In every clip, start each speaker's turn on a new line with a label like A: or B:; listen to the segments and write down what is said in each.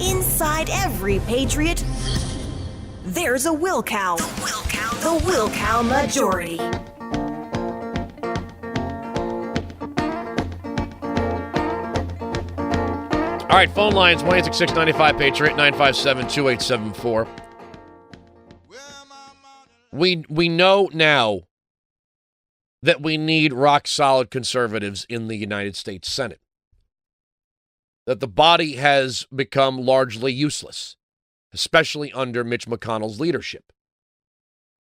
A: Inside every Patriot, there's a Wilkow. The Wilkow Majority.
B: All right, phone lines, 1-866-95-PATRIOT, 957-2874. We know now that we need rock-solid conservatives in the United States Senate. That the body has become largely useless, especially under Mitch McConnell's leadership.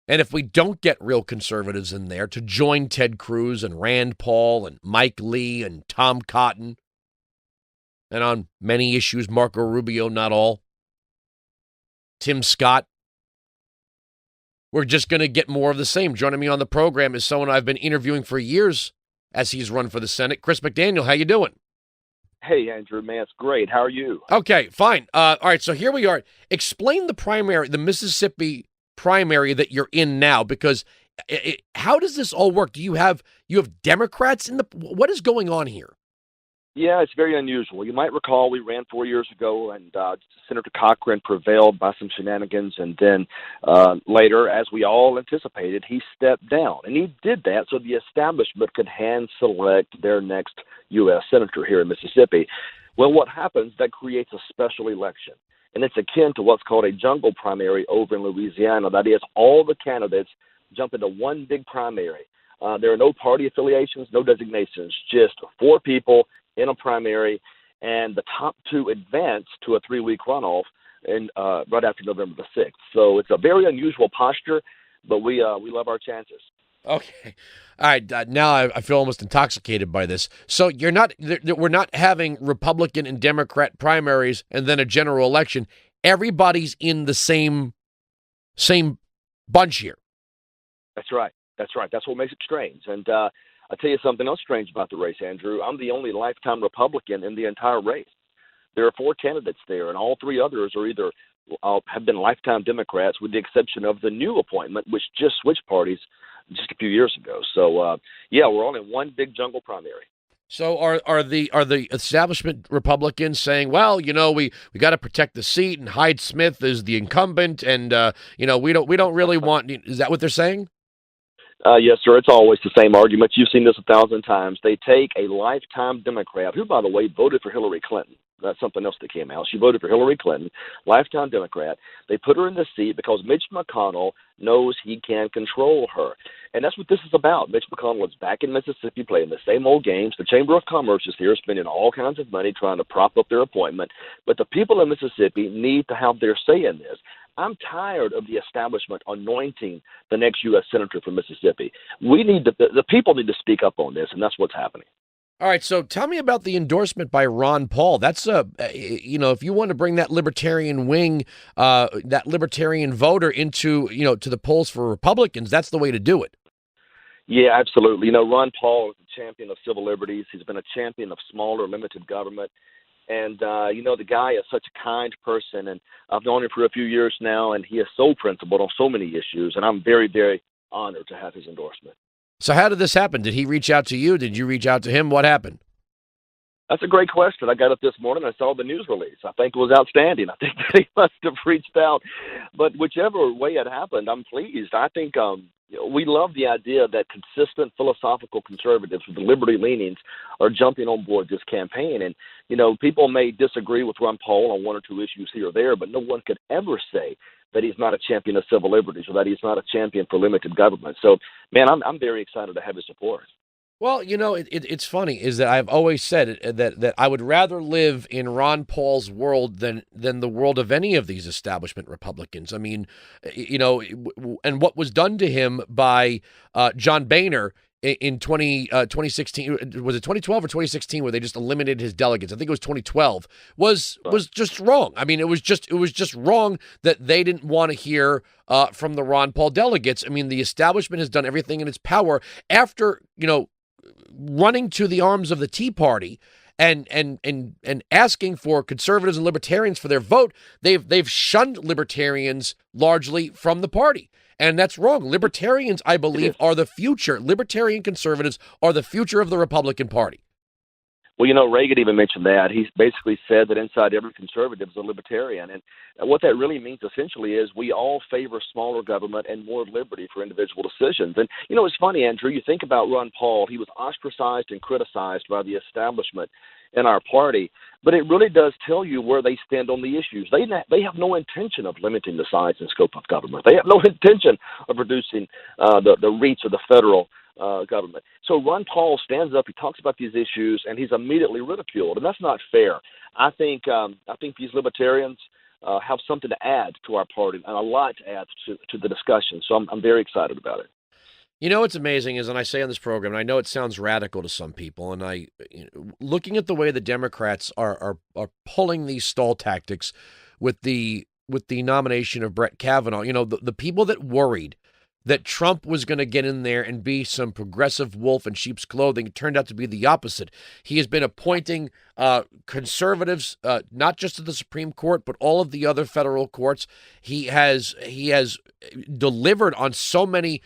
B: And if we don't get real conservatives in there to join Ted Cruz and Rand Paul and Mike Lee and Tom Cotton, and on many issues, Marco Rubio, not all, Tim Scott, we're just going to get more of the same. Joining me on the program is someone I've been interviewing for years as he's run for the Senate, Chris McDaniel. How you doing?
C: Hey, Andrew, man, it's great. How are you?
B: Okay, fine. All right, so here we are. Explain the primary, the Mississippi primary that you're in now, because how does this all work? Do you have Democrats in the? What is going on here?
C: Yeah, it's very unusual. You might recall we ran 4 years ago, and Senator Cochran prevailed by some shenanigans, and then later, as we all anticipated, he stepped down. And he did that so the establishment could hand-select their next U.S. Senator here in Mississippi. Well, what happens, that creates a special election. And it's akin to what's called a jungle primary over in Louisiana. That is, all the candidates jump into one big primary. There are no party affiliations, no designations, just 4 people in a primary, and the top 2 advance to a 3-week runoff and right after November the 6th. So it's a very unusual posture, but we love our chances.
B: Okay. All right. Now I feel almost intoxicated by this. So we're not having Republican and Democrat primaries and then a general election. Everybody's in the same bunch here.
C: That's right. That's what makes it strange. And I'll tell you something else strange about the race, Andrew. I'm the only lifetime Republican in the entire race. There are 4 candidates there, and all 3 others are either have been lifetime Democrats, with the exception of the new appointment, which just switched parties just a few years ago. So, we're all in one big jungle primary.
B: So are the establishment Republicans saying, well, we got to protect the seat, and Hyde Smith is the incumbent, and we don't really want? Is that what they're saying?
C: Yes, sir. It's always the same argument. You've seen this 1,000 times. They take a lifetime Democrat, who, by the way, voted for Hillary Clinton. That's something else that came out. She voted for Hillary Clinton, lifetime Democrat. They put her in the seat because Mitch McConnell knows he can control her. And that's what this is about. Mitch McConnell is back in Mississippi playing the same old games. The Chamber of Commerce is here spending all kinds of money trying to prop up their appointment. But the people in Mississippi need to have their say in this. I'm tired of the establishment anointing the next U.S. Senator from Mississippi. The people need to speak up on this, and that's what's happening.
B: All right, so tell me about the endorsement by Ron Paul. That's if you want to bring that libertarian wing, that libertarian voter into, to the polls for Republicans, that's the way to do it.
C: Yeah, absolutely. Ron Paul is a champion of civil liberties. He's been a champion of smaller, limited government. And, the guy is such a kind person, and I've known him for a few years now, and he is so principled on so many issues, and I'm very, very honored to have his endorsement.
B: So how did this happen? Did he reach out to you? Did you reach out to him? What happened?
C: That's a great question. I got up this morning. I saw the news release. I think it was outstanding. I think that he must have reached out. But whichever way it happened, I'm pleased. I think we love the idea that consistent philosophical conservatives with the liberty leanings are jumping on board this campaign. And, people may disagree with Ron Paul on 1 or 2 issues here or there, but no one could ever say that he's not a champion of civil liberties or that he's not a champion for limited government. So, man, I'm very excited to have his support.
B: Well, it's funny is that I've always said that I would rather live in Ron Paul's world than the world of any of these establishment Republicans. I mean, and what was done to him by John Boehner in 2016, was it 2012 or 2016, where they just eliminated his delegates? I think it was 2012. Was just wrong. I mean, it was just wrong that they didn't want to hear from the Ron Paul delegates. I mean, the establishment has done everything in its power after running to the arms of the Tea Party and asking for conservatives and libertarians for their vote. They've shunned libertarians largely from the party. And that's wrong. Libertarians, I believe, are the future. Libertarian conservatives are the future of the Republican Party.
C: Well, Reagan even mentioned that. He basically said that inside every conservative is a libertarian. And what that really means essentially is we all favor smaller government and more liberty for individual decisions. And, it's funny, Andrew, you think about Ron Paul, he was ostracized and criticized by the establishment in our party, but it really does tell you where they stand on the issues. They have no intention of limiting the size and scope of government. They have no intention of reducing the reach of the federal government. So Ron Paul stands up, he talks about these issues, and he's immediately ridiculed, and that's not fair. I think these libertarians have something to add to our party and a lot to add to the discussion. So I'm very excited about it.
B: What's amazing is, and I say on this program, and I know it sounds radical to some people, and looking at the way the Democrats are pulling these stall tactics with the nomination of Brett Kavanaugh, the people that worried that Trump was going to get in there and be some progressive wolf in sheep's clothing, it turned out to be the opposite. He has been appointing conservatives, not just to the Supreme Court, but all of the other federal courts. He has delivered on so many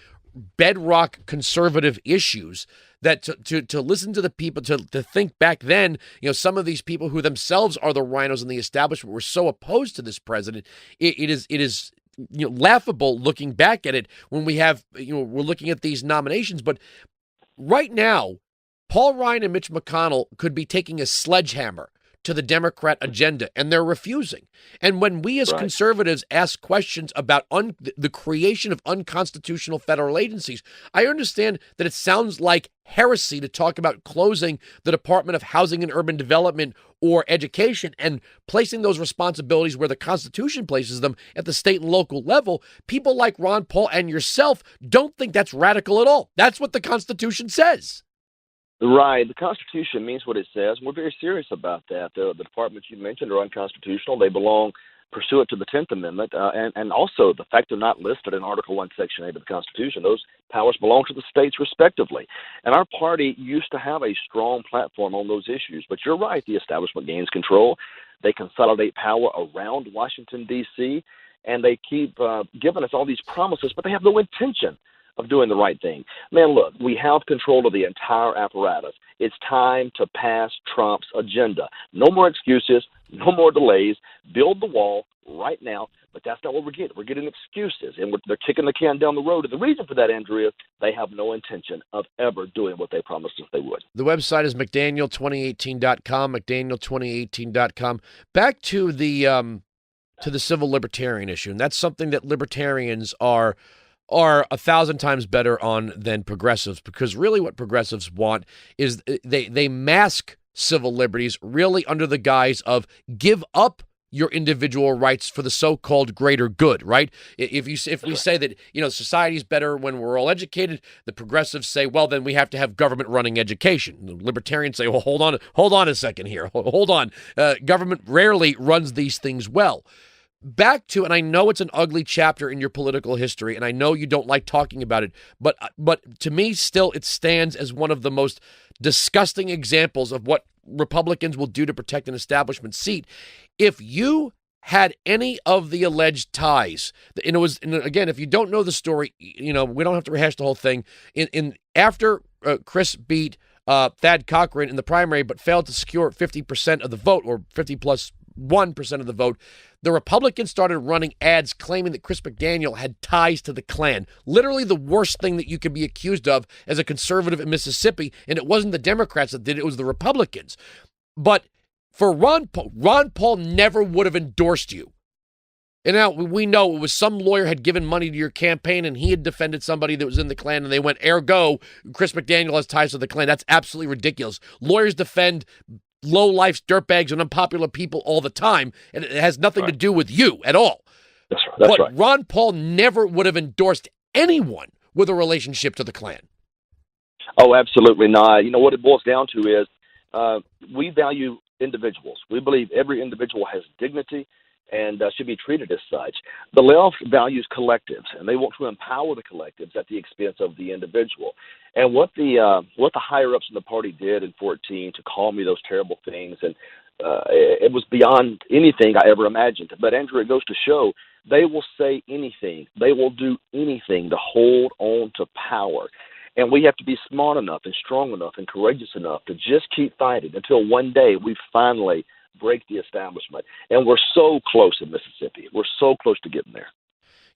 B: bedrock conservative issues that to listen to the people, to think back then, some of these people who themselves are the rhinos in the establishment were so opposed to this president. It is laughable looking back at it when we have, we're looking at these nominations. But right now, Paul Ryan and Mitch McConnell could be taking a sledgehammer to the Democrat agenda, and they're refusing. And when we as conservatives ask questions about the creation of unconstitutional federal agencies, I understand that it sounds like heresy to talk about closing the Department of Housing and Urban Development or Education and placing those responsibilities where the Constitution places them at the state and local level. People like Ron Paul and yourself don't think that's radical at all. That's what the Constitution says.
C: Right. The Constitution means what it says. We're very serious about that. The departments you mentioned are unconstitutional. They belong pursuant to the 10th Amendment, and also the fact they're not listed in Article 1, Section 8 of the Constitution. Those powers belong to the states respectively. And our party used to have a strong platform on those issues. But you're right, the establishment gains control. They consolidate power around Washington, D.C., and they keep giving us all these promises, but they have no intention of doing the right thing. Man, look, we have control of the entire apparatus. It's time to pass Trump's agenda. No more excuses, no more delays. Build the wall right now, but that's not what we're getting. We're getting excuses, and they're kicking the can down the road. And the reason for that, Andrea, they have no intention of ever doing what they promised us they would.
B: The website is McDaniel2018.com, McDaniel2018.com. Back to the civil libertarian issue, and that's something that libertarians are 1,000 times better on than progressives, because really what progressives want is they mask civil liberties really under the guise of give up your individual rights for the so-called greater good, right? If we say that, society's better when we're all educated, the progressives say, well, then we have to have government running education. The libertarians say, well, hold on a second here. Hold on. Government rarely runs these things well. Back to, and I know it's an ugly chapter in your political history, and I know you don't like talking about it, but to me, still, it stands as one of the most disgusting examples of what Republicans will do to protect an establishment seat. If you had any of the alleged ties, and again, if you don't know the story, we don't have to rehash the whole thing. After Chris beat Thad Cochran in the primary, but failed to secure 50% of the vote, or 50 plus 1% of the vote, the Republicans started running ads claiming that Chris McDaniel had ties to the Klan. Literally the worst thing that you could be accused of as a conservative in Mississippi, and it wasn't the Democrats that did it, it was the Republicans. But for Ron Paul never would have endorsed you. And now we know it was some lawyer had given money to your campaign and he had defended somebody that was in the Klan, and they went, ergo, Chris McDaniel has ties to the Klan. That's absolutely ridiculous. Lawyers defend low-life dirtbags and unpopular people all the time, and it has nothing to do with you at all.
C: That's right.
B: Ron Paul never would have endorsed anyone with a relationship to the Klan.
C: Oh, absolutely not. What it boils down to is we value individuals. We believe every individual has dignity and should be treated as such. The left values collectives, and they want to empower the collectives at the expense of the individual. And what the higher-ups in the party did in 2014 to call me those terrible things, and it was beyond anything I ever imagined. But, Andrew, it goes to show they will say anything. They will do anything to hold on to power. And we have to be smart enough and strong enough and courageous enough to just keep fighting until one day we finally break the establishment. And we're so close in Mississippi. We're so close to getting there.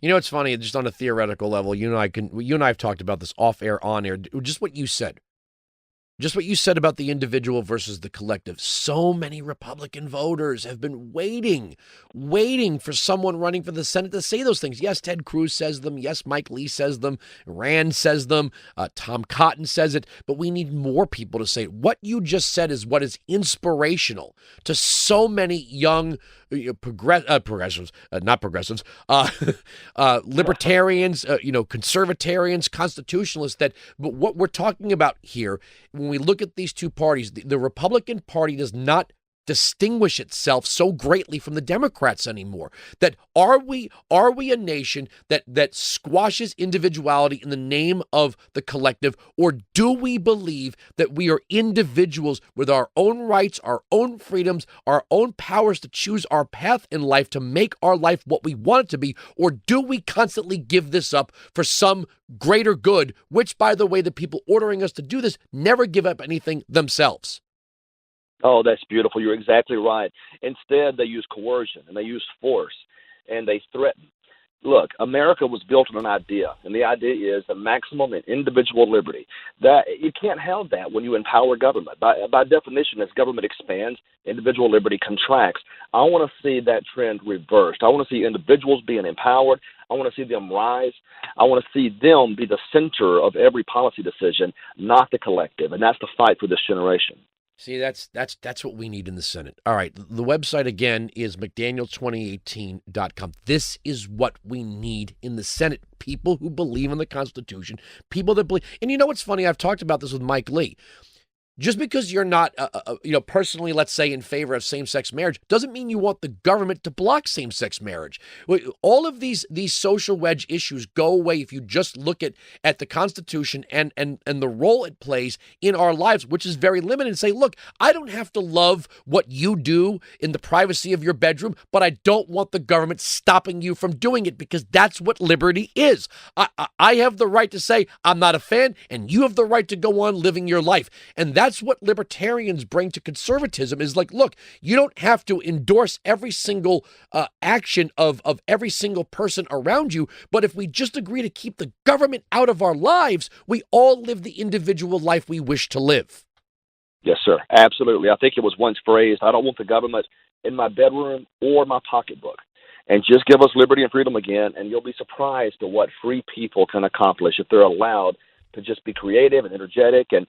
B: You know, it's funny, just on a theoretical level, you and I have talked about this off air, on air, just what you said. Just what you said about the individual versus the collective. So many Republican voters have been waiting for someone running for the Senate to say those things. Yes, Ted Cruz says them. Yes, Mike Lee says them. Rand says them. Tom Cotton says it. But we need more people to say it. What you just said is what is inspirational to so many young progressives, not progressives, libertarians, conservatarians, constitutionalists. But what we're talking about here, when we look at these two parties, the Republican Party does not distinguish itself so greatly from the Democrats anymore. That are we a nation that squashes individuality in the name of the collective, or do we believe that we are individuals with our own rights, our own freedoms, our own powers to choose our path in life, to make our life what we want it to be, or do we constantly give this up for some greater good, which, by the way, the people ordering us to do this never give up anything themselves?
C: Oh, that's beautiful. You're exactly right. Instead, they use coercion and they use force and they threaten. Look, America was built on an idea, and the idea is the maximum and individual liberty. That you can't have that when you empower government. By definition, as government expands, individual liberty contracts. I want to see that trend reversed. I want to see individuals being empowered. I want to see them rise. I want to see them be the center of every policy decision, not the collective, and that's the fight for this generation.
B: See, that's what we need in the Senate. All right, the website again is McDaniel2018.com. This is what we need in the Senate. People who believe in the Constitution, people that believe. And you know what's funny? I've talked about this with Mike Lee. Just because you're not, personally, let's say, in favor of same-sex marriage, doesn't mean you want the government to block same-sex marriage. All of these social wedge issues go away if you just look at the Constitution and the role it plays in our lives, which is very limited, and say, look, I don't have to love what you do in the privacy of your bedroom, but I don't want the government stopping you from doing it, because that's what liberty is. I have the right to say I'm not a fan, and you have the right to go on living your life. And that's what libertarians bring to conservatism, is like, look, you don't have to endorse every single action of every single person around you, but if we just agree to keep the government out of our lives, we all live the individual life we wish to live.
C: Yes, sir. Absolutely. I think it was once phrased, I don't want the government in my bedroom or my pocketbook. And just give us liberty and freedom again, and you'll be surprised at what free people can accomplish if they're allowed to just be creative and energetic. And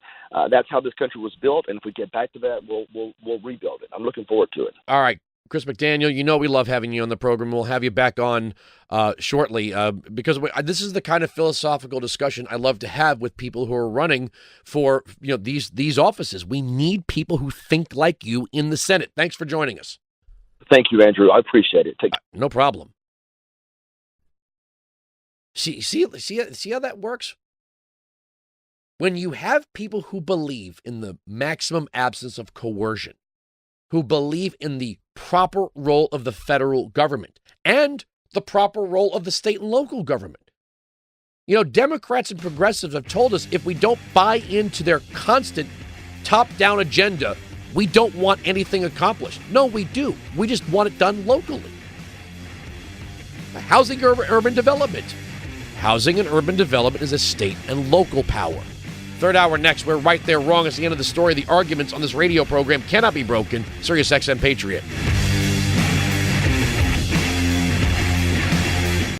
C: that's how this country was built. And if we get back to that, we'll rebuild it. I'm looking forward to it.
B: All right. Chris McDaniel, you know we love having you on the program. We'll have you back on shortly because this is the kind of philosophical discussion I love to have with people who are running for these offices. We need people who think like you in the Senate. Thanks for joining us.
C: Thank you, Andrew. I appreciate it.
B: No problem. See how that works? When you have people who believe in the maximum absence of coercion, who believe in the proper role of the federal government and the proper role of the state and local government. Democrats and progressives have told us if we don't buy into their constant top-down agenda, we don't want anything accomplished. No, we do. We just want it done locally. Housing urban development. Housing and urban development is a state and local power. Third hour next. We're right there wrong. It's the end of the story. The arguments on this radio program cannot be broken. SiriusXM Patriot.